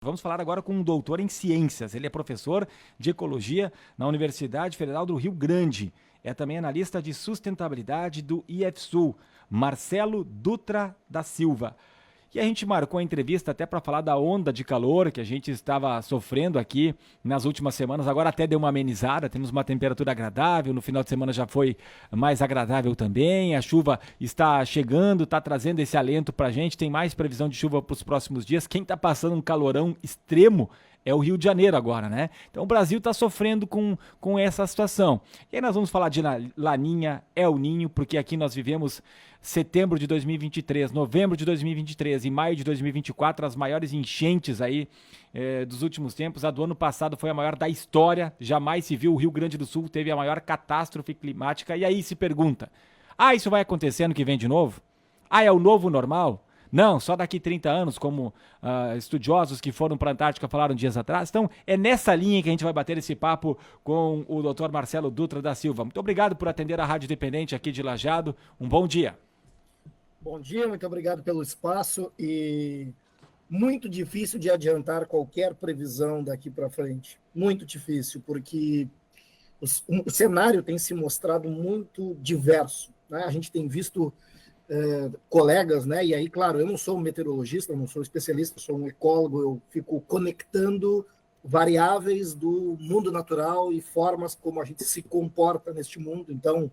Vamos falar agora com um doutor em ciências. Ele é professor de ecologia na Universidade Federal do Rio Grande. É também analista de sustentabilidade do IFSul, Marcelo Dutra da Silva. E a gente marcou a entrevista até para falar da onda de calor que a gente estava sofrendo aqui nas últimas semanas. Agora até deu uma amenizada, temos uma temperatura agradável. No final de semana já foi mais agradável também. A chuva está chegando, está trazendo esse alento para a gente. Tem mais previsão de chuva para os próximos dias. Quem está passando um calorão extremo é o Rio de Janeiro agora, né? Então o Brasil está sofrendo com essa situação. E aí nós vamos falar de Laninha, El Ninho, porque aqui nós vivemos setembro de 2023, novembro de 2023 e maio de 2024, as maiores enchentes aí dos últimos tempos. A do ano passado foi a maior da história, jamais se viu. O Rio Grande do Sul teve a maior catástrofe climática. E aí se pergunta, isso vai acontecer ano que vem de novo? É o novo normal? Não, só daqui 30 anos, como estudiosos que foram para a Antártica falaram dias atrás. Então, é nessa linha que a gente vai bater esse papo com o Dr. Marcelo Dutra da Silva. Muito obrigado por atender a Rádio Dependente aqui de Lajeado. Um bom dia. Bom dia, muito obrigado pelo espaço e muito difícil de adiantar qualquer previsão daqui para frente. Muito difícil, porque o cenário tem se mostrado muito diverso, né? A gente tem visto colegas, né? E aí, claro, eu não sou um meteorologista, eu não sou especialista, sou um ecólogo, eu fico conectando variáveis do mundo natural e formas como a gente se comporta neste mundo. Então,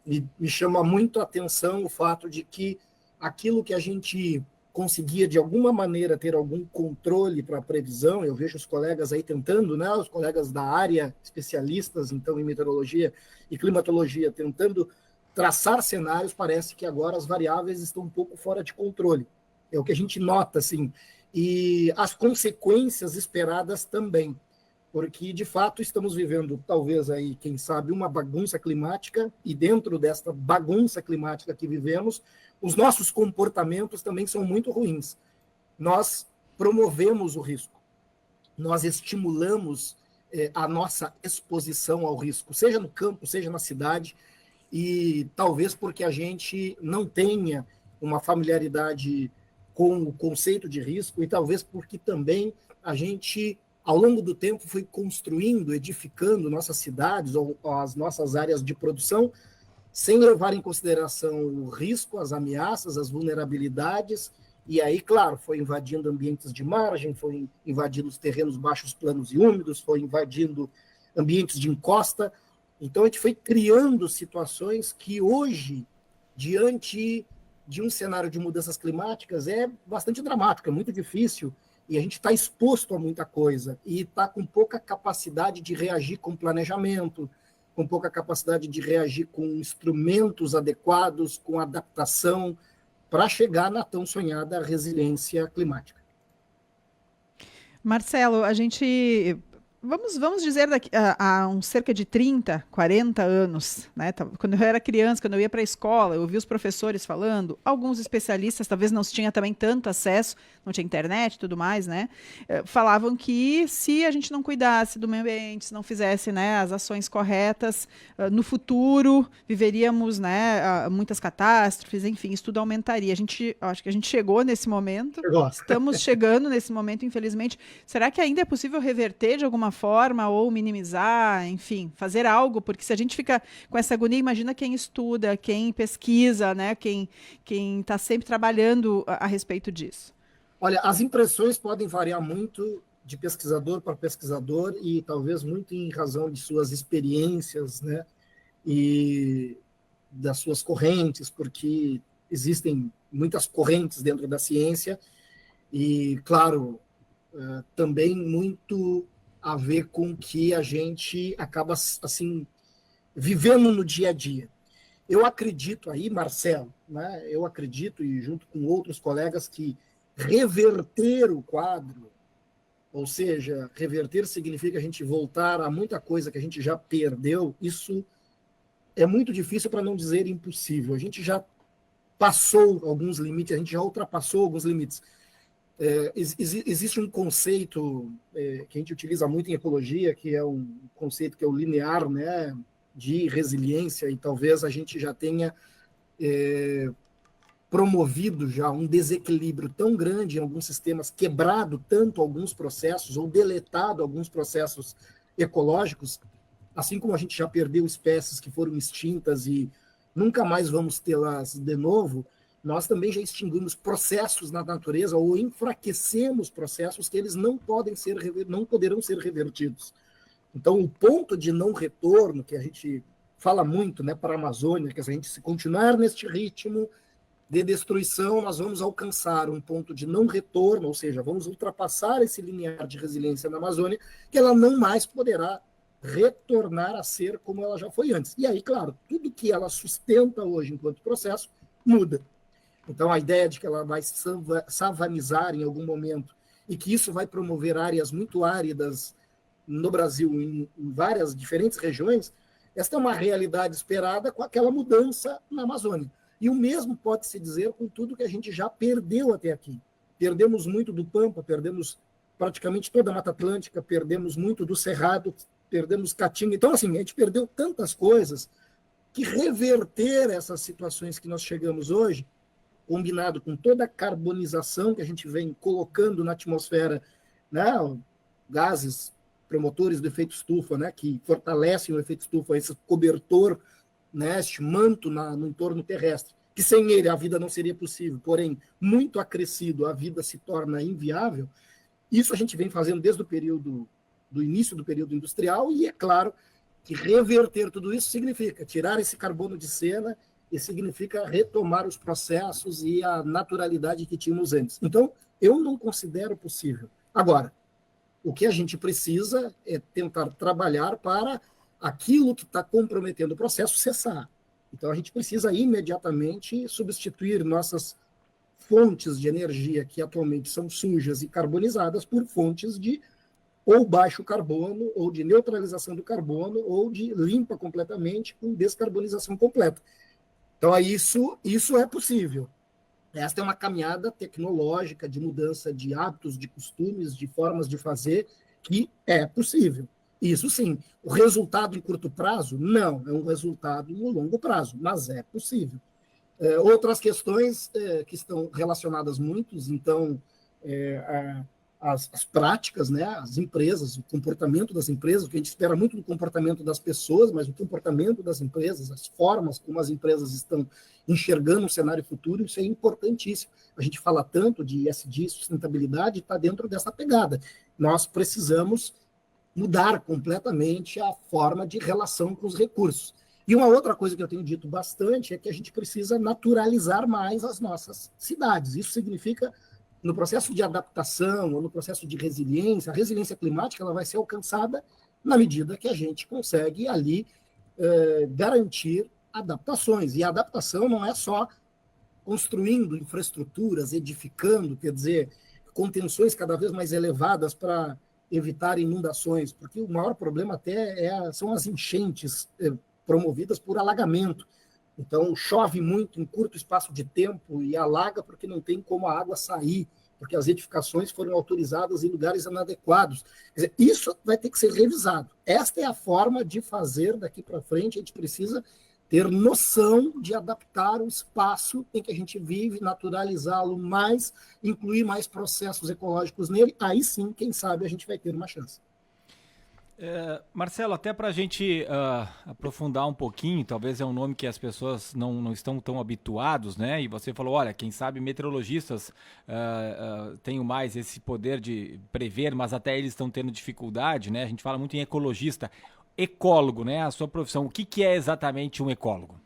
me chama muito a atenção o fato de que aquilo que a gente conseguia, de alguma maneira, ter algum controle para a previsão, eu vejo os colegas aí tentando, né, os colegas da área, especialistas, então, em meteorologia e climatologia, tentando traçar cenários, parece que agora as variáveis estão um pouco fora de controle. É o que a gente nota, assim, e as consequências esperadas também, porque, de fato, estamos vivendo, talvez, aí, quem sabe, uma bagunça climática, e dentro desta bagunça climática que vivemos, os nossos comportamentos também são muito ruins. Nós promovemos o risco, nós estimulamos a nossa exposição ao risco, seja no campo, seja na cidade, e talvez porque a gente não tenha uma familiaridade com o conceito de risco, e talvez porque também a gente, ao longo do tempo, foi construindo, edificando nossas cidades ou as nossas áreas de produção, sem levar em consideração o risco, as ameaças, as vulnerabilidades, e aí, claro, foi invadindo ambientes de margem, foi invadindo os terrenos baixos, planos e úmidos, foi invadindo ambientes de encosta. Então, a gente foi criando situações que hoje, diante de um cenário de mudanças climáticas, é bastante dramático, é muito difícil, e a gente está exposto a muita coisa, e está com pouca capacidade de reagir com planejamento, com pouca capacidade de reagir com instrumentos adequados, com adaptação, para chegar na tão sonhada resiliência climática. Marcelo, a gente. Vamos dizer daqui, há uns cerca de 30, 40 anos, né? Quando eu era criança, quando eu ia para a escola, eu ouvia os professores falando, alguns especialistas, talvez não se tinha também tanto acesso, não tinha internet e tudo mais, né? Falavam que se a gente não cuidasse do meio ambiente, se não fizesse, né, as ações corretas, no futuro viveríamos, né, muitas catástrofes, enfim, isso tudo aumentaria. Acho que a gente chegou nesse momento, estamos chegando nesse momento, infelizmente. Será que ainda é possível reverter de alguma forma ou minimizar, enfim, fazer algo? Porque se a gente fica com essa agonia, imagina quem estuda, quem pesquisa, né, quem está sempre trabalhando a respeito disso. Olha, as impressões podem variar muito de pesquisador para pesquisador e talvez muito em razão de suas experiências, né, e das suas correntes, porque existem muitas correntes dentro da ciência e, claro, também muito a ver com o que a gente acaba, assim, vivendo no dia a dia. Eu acredito aí, Marcelo, né, eu acredito, e junto com outros colegas, que reverter o quadro, ou seja, reverter significa a gente voltar a muita coisa que a gente já perdeu, isso é muito difícil, para não dizer impossível. A gente já passou alguns limites, a gente já ultrapassou alguns limites. Existe um conceito que a gente utiliza muito em ecologia, que é um conceito que é o linear, né, de resiliência, e talvez a gente já tenha promovido já um desequilíbrio tão grande em alguns sistemas, quebrado tanto alguns processos ou deletado alguns processos ecológicos, assim como a gente já perdeu espécies que foram extintas e nunca mais vamos tê-las de novo, nós também já extinguimos processos na natureza ou enfraquecemos processos que eles não poderão ser revertidos. Então, o ponto de não retorno, que a gente fala muito, né, para a Amazônia, que se a gente se continuar neste ritmo de destruição, nós vamos alcançar um ponto de não retorno, ou seja, vamos ultrapassar esse limiar de resiliência na Amazônia, que ela não mais poderá retornar a ser como ela já foi antes. E aí, claro, tudo que ela sustenta hoje enquanto processo muda. Então, a ideia de que ela vai savanizar em algum momento e que isso vai promover áreas muito áridas no Brasil, em várias diferentes regiões, esta é uma realidade esperada com aquela mudança na Amazônia. E o mesmo pode-se dizer com tudo que a gente já perdeu até aqui. Perdemos muito do Pampa, perdemos praticamente toda a Mata Atlântica, perdemos muito do Cerrado, perdemos Caatinga. Então, assim, a gente perdeu tantas coisas que reverter essas situações que nós chegamos hoje, combinado com toda a carbonização que a gente vem colocando na atmosfera, né, gases promotores do efeito estufa, né, que fortalecem o efeito estufa, esse cobertor, né, este manto no entorno terrestre, que sem ele a vida não seria possível, porém, muito acrescido, a vida se torna inviável. Isso a gente vem fazendo desde do início do período industrial, e é claro que reverter tudo isso significa tirar esse carbono de cena e significa retomar os processos e a naturalidade que tínhamos antes. Então, eu não considero possível. Agora, o que a gente precisa é tentar trabalhar para aquilo que está comprometendo o processo cessar. Então, a gente precisa imediatamente substituir nossas fontes de energia que atualmente são sujas e carbonizadas por fontes de ou baixo carbono, ou de neutralização do carbono, ou de limpa completamente com descarbonização completa. Então, isso é possível. Esta é uma caminhada tecnológica de mudança de hábitos, de costumes, de formas de fazer, que é possível. Isso sim. O resultado em curto prazo? Não, é um resultado no longo prazo, mas é possível. Outras questões que estão relacionadas muito, então, as práticas, né, as empresas, o comportamento das empresas, o que a gente espera muito do comportamento das pessoas, mas o comportamento das empresas, as formas como as empresas estão enxergando o cenário futuro, isso é importantíssimo. A gente fala tanto de ESG, sustentabilidade, está dentro dessa pegada. Nós precisamos mudar completamente a forma de relação com os recursos. E uma outra coisa que eu tenho dito bastante é que a gente precisa naturalizar mais as nossas cidades. Isso significa, no processo de adaptação ou no processo de resiliência, a resiliência climática ela vai ser alcançada na medida que a gente consegue ali garantir adaptações. E a adaptação não é só construindo infraestruturas, edificando, quer dizer, contenções cada vez mais elevadas para evitar inundações, porque o maior problema até são as enchentes promovidas por alagamento. Então, chove muito em curto espaço de tempo e alaga porque não tem como a água sair, porque as edificações foram autorizadas em lugares inadequados. Quer dizer, isso vai ter que ser revisado. Esta é a forma de fazer daqui para frente. A gente precisa ter noção de adaptar o espaço em que a gente vive, naturalizá-lo mais, incluir mais processos ecológicos nele. Aí sim, quem sabe, a gente vai ter uma chance. Marcelo, até para a gente aprofundar um pouquinho, talvez é um nome que as pessoas não estão tão habituados, né? E você falou, olha, quem sabe meteorologistas têm mais esse poder de prever, mas até eles estão tendo dificuldade, né? A gente fala muito em ecologista. Ecólogo, né? A sua profissão. O que é exatamente um ecólogo?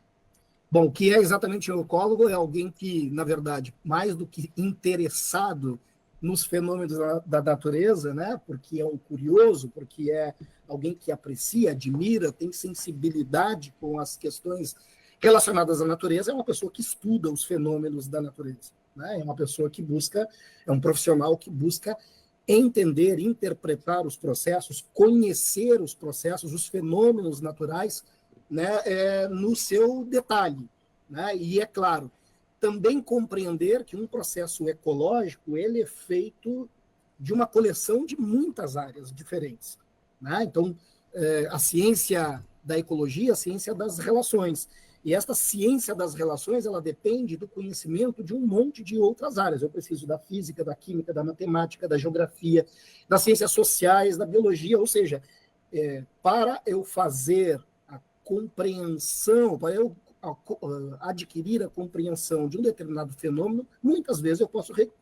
Bom, o que é exatamente um ecólogo é alguém que, na verdade, mais do que interessado nos fenômenos da natureza, né? Porque é um curioso, porque é alguém que aprecia, admira, tem sensibilidade com as questões relacionadas à natureza, é uma pessoa que estuda os fenômenos da natureza, né? É uma pessoa que busca, é um profissional que busca entender, interpretar os processos, conhecer os processos, os fenômenos naturais, né? No seu detalhe, né? E é claro, também compreender que um processo ecológico ele é feito de uma coleção de muitas áreas diferentes, né? Então, a ciência da ecologia, a ciência das relações. E esta ciência das relações, ela depende do conhecimento de um monte de outras áreas. Eu preciso da física, da química, da matemática, da geografia, das ciências sociais, da biologia, ou seja, para eu fazer a compreensão, para eu adquirir a compreensão de um determinado fenômeno, muitas vezes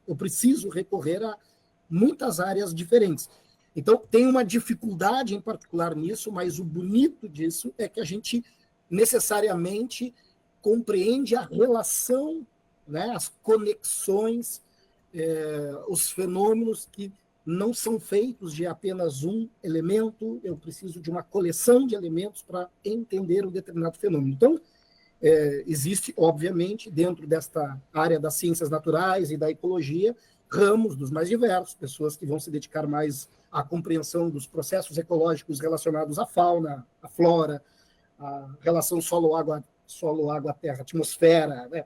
eu preciso recorrer a muitas áreas diferentes. Então, tem uma dificuldade em particular nisso, mas o bonito disso é que a gente necessariamente compreende a relação, né, as conexões, os fenômenos que não são feitos de apenas um elemento, eu preciso de uma coleção de elementos para entender um determinado fenômeno. Então, existe, obviamente, dentro desta área das ciências naturais e da ecologia, ramos dos mais diversos, pessoas que vão se dedicar mais à compreensão dos processos ecológicos relacionados à fauna, à flora, à relação solo-água, terra, atmosfera, né?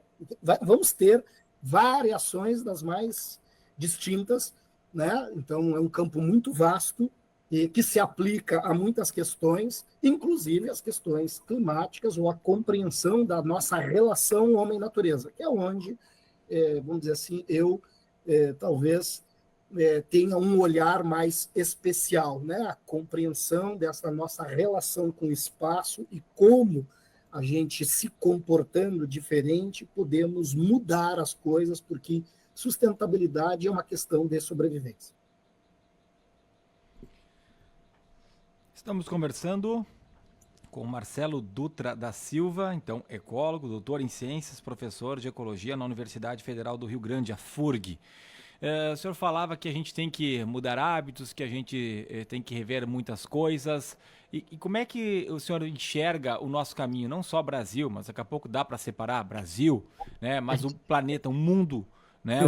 Vamos ter variações das mais distintas, né? Então, é um campo muito vasto e que se aplica a muitas questões, inclusive as questões climáticas ou a compreensão da nossa relação homem-natureza, que é onde, vamos dizer assim, eu talvez tenha um olhar mais especial, né? A compreensão dessa nossa relação com o espaço e como a gente se comportando diferente, podemos mudar as coisas, porque sustentabilidade é uma questão de sobrevivência. Estamos conversando com Marcelo Dutra da Silva, então ecólogo, doutor em ciências, professor de ecologia na Universidade Federal do Rio Grande, a FURG. O senhor falava que a gente tem que mudar hábitos, que a gente tem que rever muitas coisas. E como é que o senhor enxerga o nosso caminho? Não só Brasil, mas daqui a pouco dá para separar Brasil, né? Mas o planeta, o mundo, né?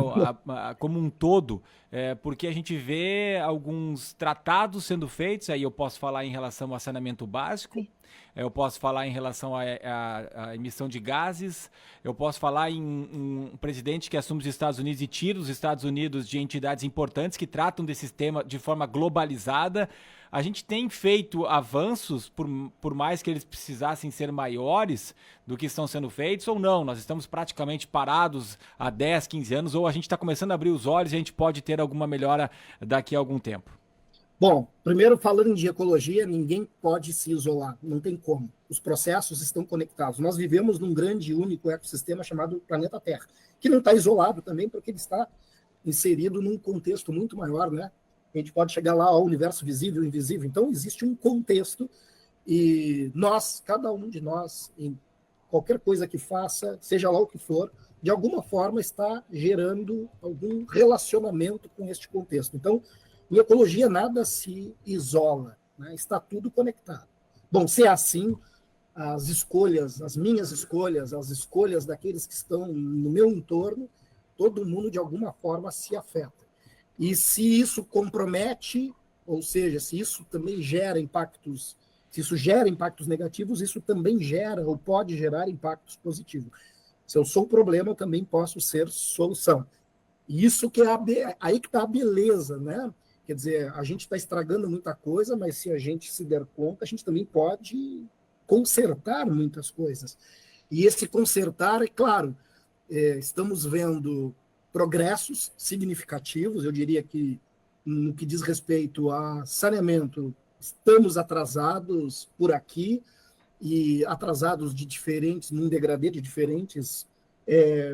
Como um todo, porque a gente vê alguns tratados sendo feitos, aí eu posso falar em relação ao saneamento básico, eu posso falar em relação à emissão de gases, eu posso falar em um presidente que assume os Estados Unidos e tira os Estados Unidos de entidades importantes que tratam desse tema de forma globalizada. A gente tem feito avanços, por mais que eles precisassem ser maiores do que estão sendo feitos, ou não? Nós estamos praticamente parados há 10, 15 anos, ou a gente está começando a abrir os olhos e a gente pode ter alguma melhora daqui a algum tempo? Bom, primeiro, falando de ecologia, ninguém pode se isolar, não tem como. Os processos estão conectados. Nós vivemos num grande e único ecossistema chamado planeta Terra, que não está isolado também, porque ele está inserido num contexto muito maior, né? A gente pode chegar lá ao universo visível e invisível. Então, existe um contexto e nós, cada um de nós, em qualquer coisa que faça, seja lá o que for, de alguma forma está gerando algum relacionamento com este contexto. Então, em ecologia, nada se isola, né? Está tudo conectado. Bom, se é assim, as escolhas, as minhas escolhas, as escolhas daqueles que estão no meu entorno, todo mundo, de alguma forma, se afeta. E se isso compromete, ou seja, se isso também gera impactos, se isso gera impactos negativos, isso também gera ou pode gerar impactos positivos. Se eu sou o problema, eu também posso ser solução. E isso que é aí que está a beleza, né? Quer dizer, a gente está estragando muita coisa, mas se a gente se der conta, a gente também pode consertar muitas coisas. E esse consertar, é claro, estamos vendo progressos significativos, eu diria que no que diz respeito a saneamento, estamos atrasados por aqui, e atrasados de diferentes, num degradê de diferentes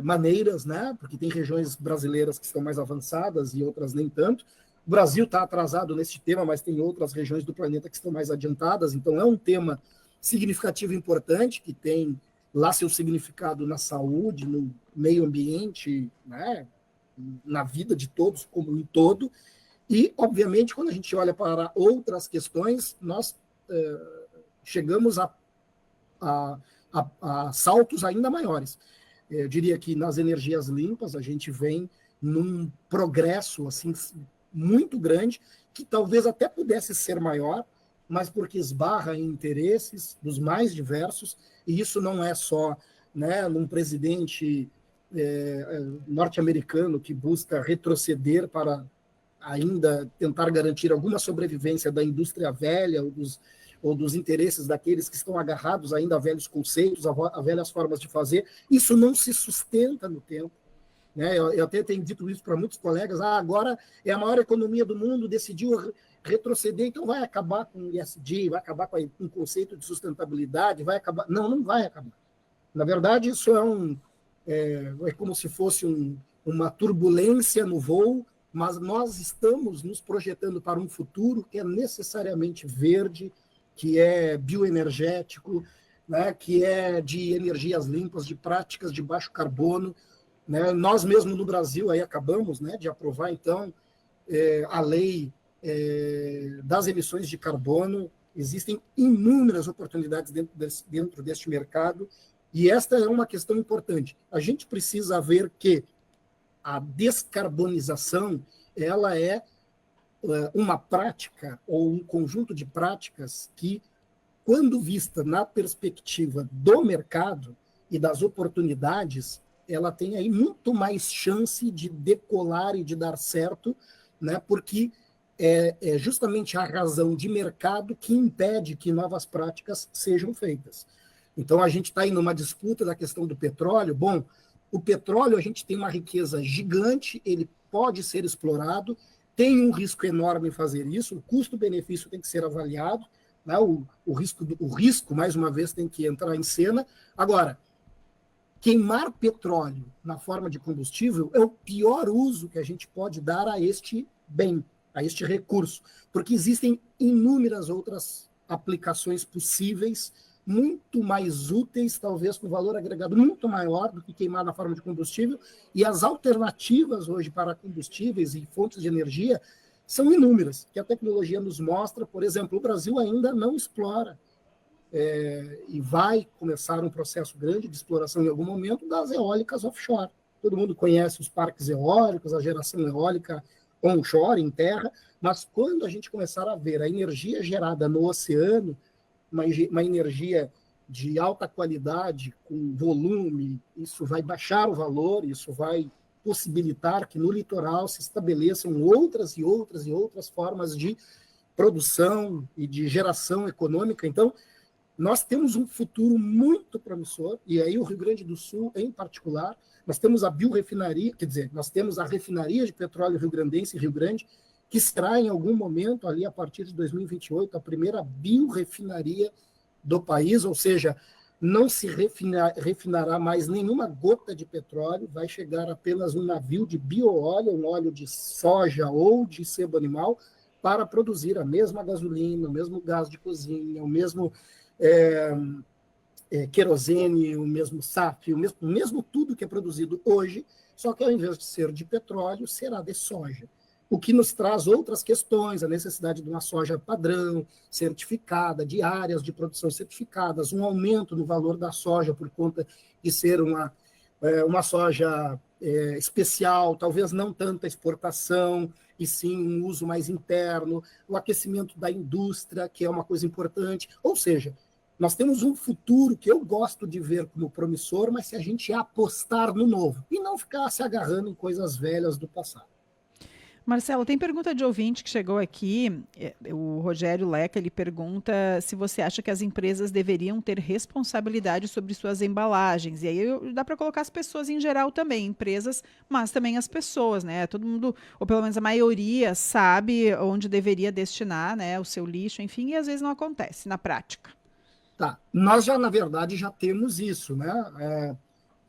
maneiras, né? Porque tem regiões brasileiras que estão mais avançadas e outras nem tanto. O Brasil está atrasado nesse tema, mas tem outras regiões do planeta que estão mais adiantadas, então é um tema significativo e importante, que tem lá seu significado na saúde, no meio ambiente, né? Na vida de todos como um todo. E, obviamente, quando a gente olha para outras questões, nós chegamos a saltos ainda maiores. Eu diria que nas energias limpas a gente vem num progresso assim, muito grande, que talvez até pudesse ser maior, mas porque esbarra em interesses dos mais diversos, e isso não é só, né, num presidente norte-americano que busca retroceder para ainda tentar garantir alguma sobrevivência da indústria velha, ou dos interesses daqueles que estão agarrados ainda a velhos conceitos, a velhas formas de fazer. Isso não se sustenta no tempo. Né? Eu até tenho dito isso para muitos colegas, agora é a maior economia do mundo, decidiu retroceder, então vai acabar com o ESG, vai acabar com o conceito de sustentabilidade, vai acabar. Não, não vai acabar. Na verdade, isso é como se fosse uma turbulência no voo, mas nós estamos nos projetando para um futuro que é necessariamente verde, que é bioenergético, né, que é de energias limpas, de práticas de baixo carbono. Né? Nós mesmos no Brasil aí acabamos, né, de aprovar, então, a lei das emissões de carbono. Existem inúmeras oportunidades dentro deste mercado, e esta é uma questão importante. A gente precisa ver que a descarbonização ela é uma prática ou um conjunto de práticas que, quando vista na perspectiva do mercado e das oportunidades, ela tem aí muito mais chance de decolar e de dar certo, né? Porque é justamente a razão de mercado que impede que novas práticas sejam feitas. Então, a gente está aí numa disputa da questão do petróleo. Bom, o petróleo, a gente tem uma riqueza gigante, ele pode ser explorado, tem um risco enorme em fazer isso, o custo-benefício tem que ser avaliado, né? O risco, mais uma vez, tem que entrar em cena. Agora, queimar petróleo na forma de combustível é o pior uso que a gente pode dar a este bem, a este recurso, porque existem inúmeras outras aplicações possíveis, muito mais úteis, talvez com valor agregado muito maior do que queimar na forma de combustível, e as alternativas hoje para combustíveis e fontes de energia são inúmeras, que a tecnologia nos mostra. Por exemplo, o Brasil ainda não explora, e vai começar um processo grande de exploração em algum momento das eólicas offshore. Todo mundo conhece os parques eólicos, a geração eólica onshore, em terra, mas quando a gente começar a ver a energia gerada no oceano, uma energia de alta qualidade, com volume, isso vai baixar o valor, isso vai possibilitar que no litoral se estabeleçam outras e outras e outras formas de produção e de geração econômica. Então, nós temos um futuro muito promissor, e aí o Rio Grande do Sul, em particular, nós temos a biorefinaria, quer dizer, nós temos a refinaria de petróleo rio-grandense em Rio Grande, que será em algum momento, ali a partir de 2028, a primeira biorefinaria do país, ou seja, não se refinará mais nenhuma gota de petróleo, vai chegar apenas um navio de bioóleo, um óleo de soja ou de sebo animal, para produzir a mesma gasolina, o mesmo gás de cozinha, o mesmo querosene, o mesmo SAF, o mesmo tudo que é produzido hoje, só que ao invés de ser de petróleo, será de soja. O que nos traz outras questões, a necessidade de uma soja padrão, certificada, de áreas de produção certificadas, um aumento no valor da soja por conta de ser uma soja especial, talvez não tanta exportação, e sim um uso mais interno, o aquecimento da indústria, que é uma coisa importante. Ou seja, nós temos um futuro que eu gosto de ver como promissor, mas se a gente apostar no novo e não ficar se agarrando em coisas velhas do passado. Marcelo, tem pergunta de ouvinte que chegou aqui, o Rogério Leca, ele pergunta se você acha que as empresas deveriam ter responsabilidade sobre suas embalagens. E aí dá para colocar as pessoas em geral também, empresas, mas também as pessoas, né? Todo mundo, ou pelo menos a maioria, sabe onde deveria destinar, né, o seu lixo, enfim, e às vezes não acontece na prática. Tá, nós já, na verdade, já temos isso, né?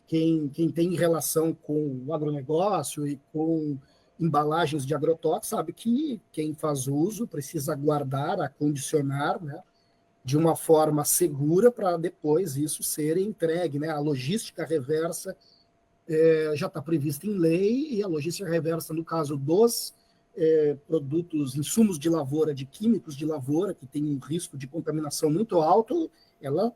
Quem tem relação com o agronegócio e com embalagens de agrotóxicos sabe que quem faz uso precisa guardar, acondicionar, né, de uma forma segura para depois isso ser entregue, né? A logística reversa já está prevista em lei, e a logística reversa, no caso dos produtos, insumos de lavoura, de químicos de lavoura, que tem um risco de contaminação muito alto, ela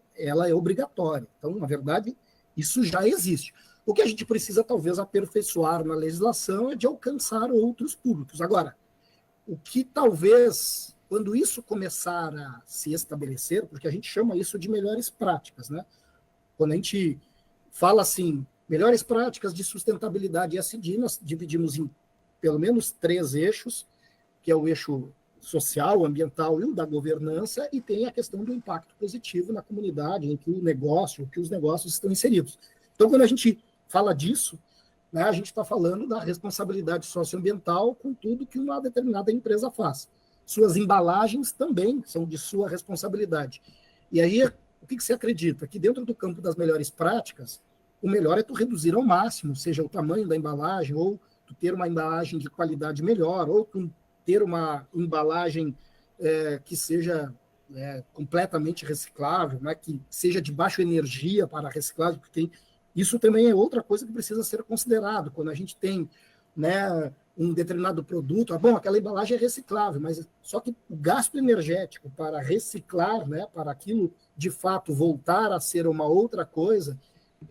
é obrigatória. Então, na verdade, isso já existe. O que a gente precisa, talvez, aperfeiçoar na legislação é de alcançar outros públicos. Agora, o que talvez, quando isso começar a se estabelecer, porque a gente chama isso de melhores práticas, né? Quando a gente fala assim, melhores práticas de sustentabilidade ESG, nós dividimos em pelo menos 3 eixos, que é o eixo social, ambiental e o da governança, e tem a questão do impacto positivo na comunidade em que o negócio, que os negócios estão inseridos. Então, quando a gente fala disso, né, a gente está falando da responsabilidade socioambiental com tudo que uma determinada empresa faz. Suas embalagens também são de sua responsabilidade. E aí, o que você acredita? Que dentro do campo das melhores práticas, o melhor é tu reduzir ao máximo, seja o tamanho da embalagem, ou tu ter uma embalagem de qualidade melhor, ou tu ter uma embalagem que seja completamente reciclável, né, que seja de baixa energia para reciclagem, porque isso também é outra coisa que precisa ser considerado. Quando a gente tem, né, um determinado produto, bom, aquela embalagem é reciclável, mas só que o gasto energético para reciclar, né, para aquilo de fato voltar a ser uma outra coisa,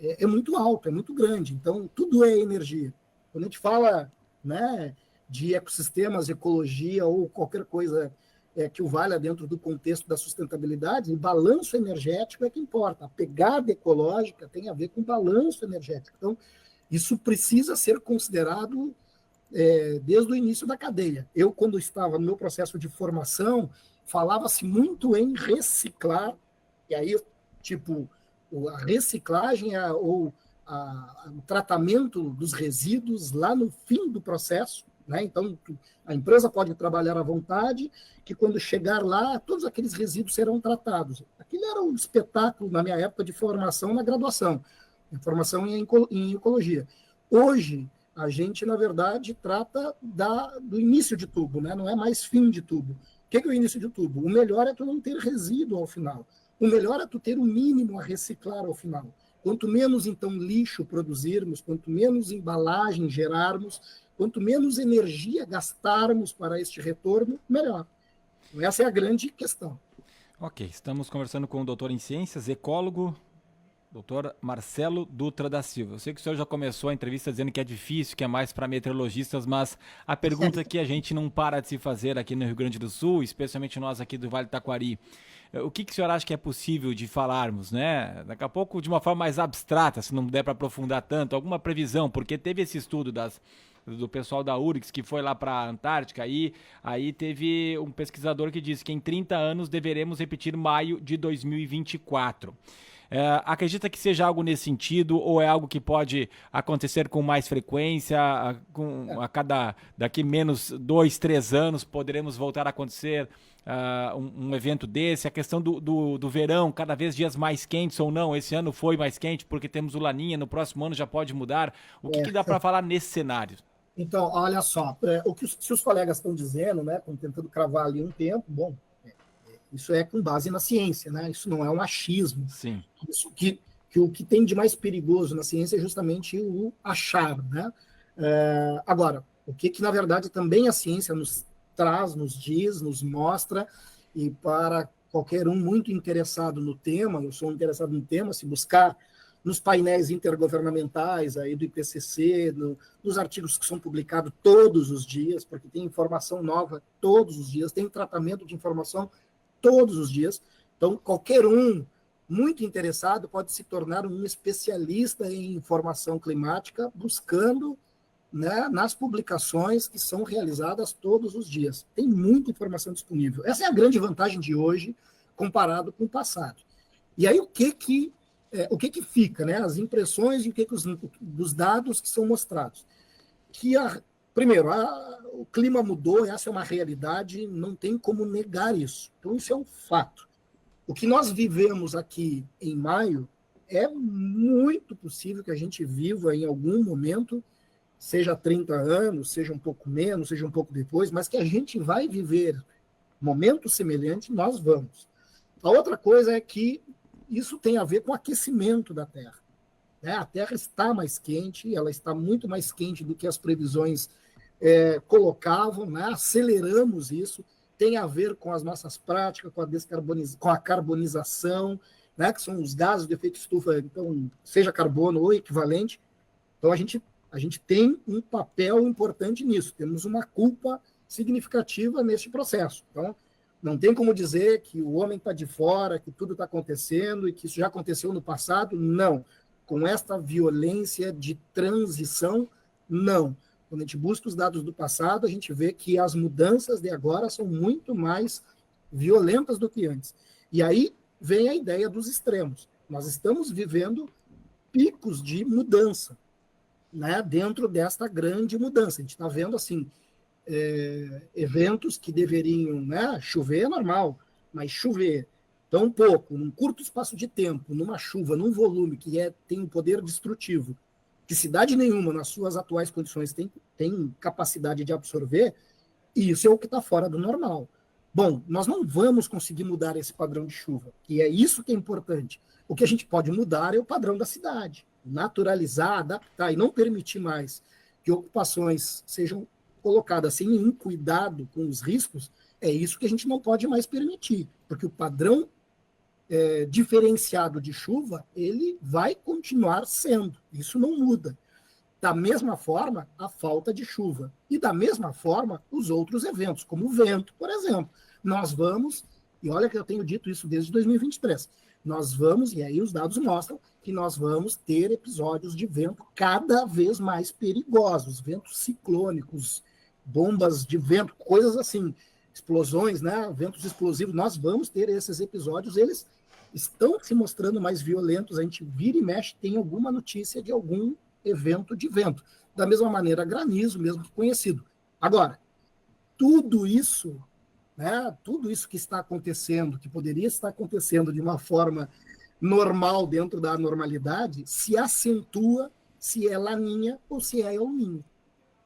é muito alto, é muito grande. Então, tudo é energia. Quando a gente fala, né, de ecossistemas, ecologia ou qualquer coisa que o valha dentro do contexto da sustentabilidade, o balanço energético é que importa. A pegada ecológica tem a ver com o balanço energético. Então, isso precisa ser considerado desde o início da cadeia. Eu, quando estava no meu processo de formação, falava-se muito em reciclar, e aí, tipo, a reciclagem ou o tratamento dos resíduos lá no fim do processo, né? Então, a empresa pode trabalhar à vontade, que quando chegar lá, todos aqueles resíduos serão tratados. Aquilo era um espetáculo na minha época de formação na graduação, formação em ecologia. Hoje, a gente, na verdade, trata do início de tubo, né? Não é mais fim de tubo. O que é o início de tubo? O melhor é tu não ter resíduo ao final. O melhor é tu ter o mínimo a reciclar ao final. Quanto menos, então, lixo produzirmos, quanto menos embalagem gerarmos, quanto menos energia gastarmos para este retorno, melhor. Então, essa é a grande questão. Ok, estamos conversando com o doutor em ciências, ecólogo, doutor Marcelo Dutra da Silva. Eu sei que o senhor já começou a entrevista dizendo que é difícil, que é mais para meteorologistas, mas a pergunta que a gente não para de se fazer aqui no Rio Grande do Sul, especialmente nós aqui do Vale do Taquari, o que o senhor acha que é possível de falarmos, né? Daqui a pouco de uma forma mais abstrata, se não der para aprofundar tanto, alguma previsão, porque teve esse estudo do pessoal da URGS que foi lá para a Antártica, aí teve um pesquisador que disse que em 30 anos deveremos repetir maio de 2024. Acredita que seja algo nesse sentido ou é algo que pode acontecer com mais frequência, daqui menos 2, 3 anos poderemos voltar a acontecer um evento desse? A questão do verão, cada vez dias mais quentes ou não, esse ano foi mais quente porque temos o Laninha, no próximo ano já pode mudar. O que dá para falar nesse cenário? Então, olha só, se os colegas estão dizendo, né, estão tentando cravar ali um tempo, bom, isso é com base na ciência, né? Isso não é um achismo. Sim. Isso que o que tem de mais perigoso na ciência é justamente o achar, né? Agora, o que na verdade também a ciência nos traz, nos diz, nos mostra, e para qualquer um muito interessado no tema, eu sou interessado no tema, se buscar nos painéis intergovernamentais aí do IPCC, nos artigos que são publicados todos os dias, porque tem informação nova todos os dias, tem tratamento de informação todos os dias. Então, qualquer um muito interessado pode se tornar um especialista em informação climática, buscando, né, nas publicações que são realizadas todos os dias. Tem muita informação disponível. Essa é a grande vantagem de hoje, comparado com o passado. E aí, o que fica, né? As impressões e dos dados que são mostrados. Primeiro, o clima mudou, essa é uma realidade, não tem como negar isso. Então, isso é um fato. O que nós vivemos aqui em maio é muito possível que a gente viva em algum momento, seja 30 anos, seja um pouco menos, seja um pouco depois, mas que a gente vai viver momento semelhante, nós vamos. A outra coisa é que isso tem a ver com o aquecimento da Terra. A Terra está mais quente, ela está muito mais quente do que as previsões colocavam, né? Aceleramos isso, tem a ver com as nossas práticas, com a carbonização, né? Que são os gases de efeito estufa, então, seja carbono ou equivalente. Então, a gente tem um papel importante nisso, temos uma culpa significativa nesse processo. Então, não tem como dizer que o homem está de fora, que tudo está acontecendo e que isso já aconteceu no passado, não. Com esta violência de transição, não. Quando a gente busca os dados do passado, a gente vê que as mudanças de agora são muito mais violentas do que antes. E aí vem a ideia dos extremos. Nós estamos vivendo picos de mudança, né, dentro desta grande mudança. A gente está vendo assim, eventos que deveriam, né, chover é normal, mas chover tão pouco, num curto espaço de tempo, numa chuva, num volume que tem um poder destrutivo, que cidade nenhuma, nas suas atuais condições, tem capacidade de absorver, e isso é o que está fora do normal. Bom, nós não vamos conseguir mudar esse padrão de chuva, e é isso que é importante. O que a gente pode mudar é o padrão da cidade, naturalizar, adaptar e não permitir mais que ocupações sejam colocadas sem nenhum cuidado com os riscos. É isso que a gente não pode mais permitir, porque o padrão diferenciado de chuva, ele vai continuar sendo, isso não muda. Da mesma forma, a falta de chuva. E da mesma forma, os outros eventos, como o vento, por exemplo. Nós vamos, e olha que eu tenho dito isso desde 2023, nós vamos, e aí os dados mostram, que nós vamos ter episódios de vento cada vez mais perigosos, ventos ciclônicos, bombas de vento, coisas assim, explosões, né, ventos explosivos. Nós vamos ter esses episódios, eles estão se mostrando mais violentos. A gente vira e mexe, tem alguma notícia de algum evento de vento. Da mesma maneira, granizo, mesmo que conhecido. Agora, tudo isso, né, tudo isso que está acontecendo, que poderia estar acontecendo de uma forma normal dentro da normalidade, se acentua se é Laninha ou se é El Niño.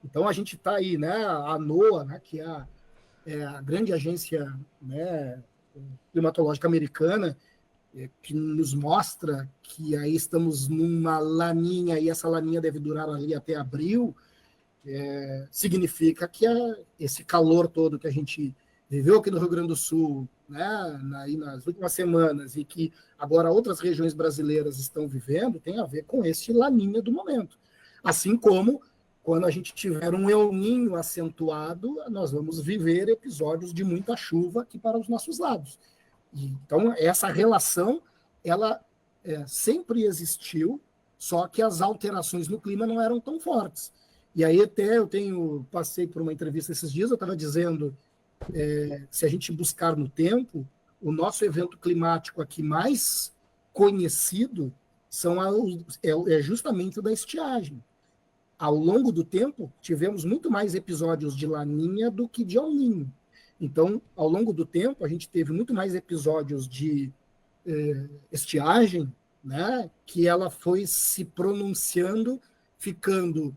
Então a gente está aí, né, a NOAA, né, que é a grande agência, né, climatológica americana, que nos mostra que aí estamos numa laninha, e essa laninha deve durar ali até abril, significa que esse calor todo que a gente viveu aqui no Rio Grande do Sul, né, nas últimas semanas, e que agora outras regiões brasileiras estão vivendo, tem a ver com esse laninha do momento. Assim como, quando a gente tiver um El Niño acentuado, nós vamos viver episódios de muita chuva aqui para os nossos lados. Então, essa relação, ela sempre existiu, só que as alterações no clima não eram tão fortes. E aí até passei por uma entrevista esses dias, eu estava dizendo, se a gente buscar no tempo, o nosso evento climático aqui mais conhecido é justamente o da estiagem. Ao longo do tempo, tivemos muito mais episódios de Laninha do que de El Niño. Então, ao longo do tempo, a gente teve muito mais episódios de estiagem, né, que ela foi se pronunciando, ficando,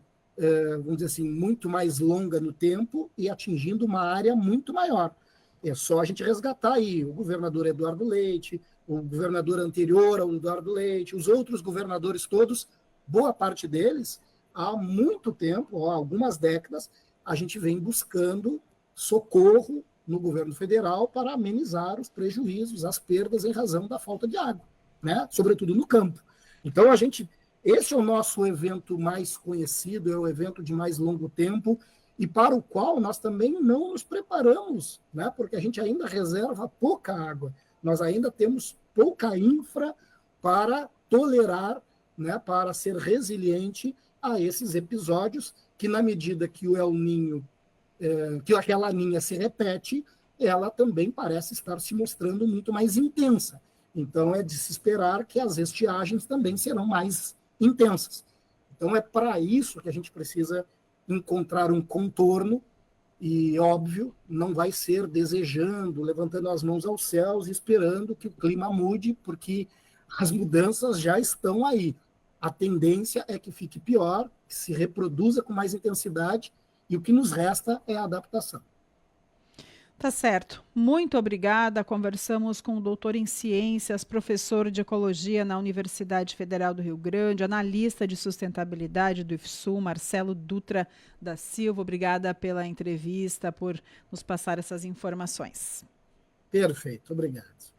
vamos dizer assim, muito mais longa no tempo e atingindo uma área muito maior. É só a gente resgatar aí o governador Eduardo Leite, o governador anterior ao Eduardo Leite, os outros governadores todos, boa parte deles, há muito tempo, há algumas décadas, a gente vem buscando socorro no governo federal para amenizar os prejuízos, as perdas em razão da falta de água, né? Sobretudo no campo. Então, esse é o nosso evento mais conhecido, é o evento de mais longo tempo, e para o qual nós também não nos preparamos, né? Porque a gente ainda reserva pouca água, nós ainda temos pouca infra para tolerar, né? Para ser resiliente a esses episódios, que na medida que o El Niño que aquela laninha se repete, ela também parece estar se mostrando muito mais intensa. Então, é de se esperar que as estiagens também serão mais intensas. Então, é para isso que a gente precisa encontrar um contorno, e, óbvio, não vai ser desejando, levantando as mãos aos céus e esperando que o clima mude, porque as mudanças já estão aí. A tendência é que fique pior, que se reproduza com mais intensidade, e o que nos resta é a adaptação. Tá certo. Muito obrigada. Conversamos com o doutor em ciências, professor de ecologia na Universidade Federal do Rio Grande, analista de sustentabilidade do IFSU, Marcelo Dutra da Silva. Obrigada pela entrevista, por nos passar essas informações. Perfeito. Obrigado.